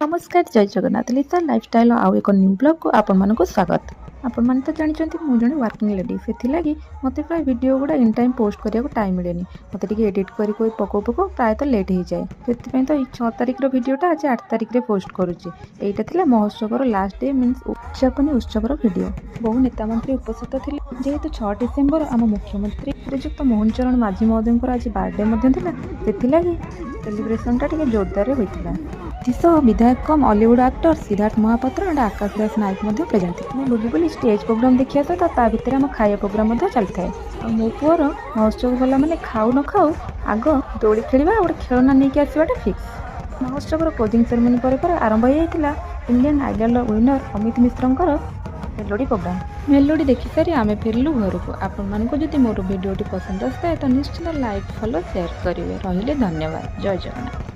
नमस्कार जय जगन्नाथ लिसा लाइफस्टाइल आउ एक न्यू ब्लॉग को आपण मानक स्वागत। आपण मान तो जानते मुझे जड़े वर्किंग लेडी से लगी मत प्राय वीडियो गुड़ा इन टाइम पोस्ट करिया टाइम मिले मत एडिट कर पको पको प्रायत लेट हो जाए से तो 6 तारिख भिडियोटा आज 8 तारिख रे पोस्ट करुच्ची। यहाँ महोत्सव लास्ट डे मीन्स उद्यापनी उत्सव भिडियो बहु नेता मंत्री उपस्थित थे जेहेतु 6 डिसेम्बर आम मुख्यमंत्री श्रीजुक्त मोहन चरण माझी महोदय आज बार्थडे से सेलिब्रेशन टा जोरदार होता। विधायक cum Hollywood actor Siddharth Mahapatra and Akash Das Nayak present थे। बुली बुली स्टेज प्रोग्राम देखा सहित भितर आम खाया प्रोग्राम चलता है। मो पुअर महोत्सव गला मैंने खाऊ न खाऊ आग दोली खेलवा गोटे खेलना नहीं आसवाटा फिक्स। महोत्सव क्लोजिंग सेरेमनी पर आरंभ हो जाता इंडियन आइडल विनर अमित मिश्र मेलोडी प्रोग्राम। मेलोडी देखि सारी आम फेरलु घर को। आपण मानक जदि मोर वीडियो पसंद आए तो निश्चित लाइक फॉलो शेयर करेंगे। रहिले धन्यवाद। जय जगन्नाथ।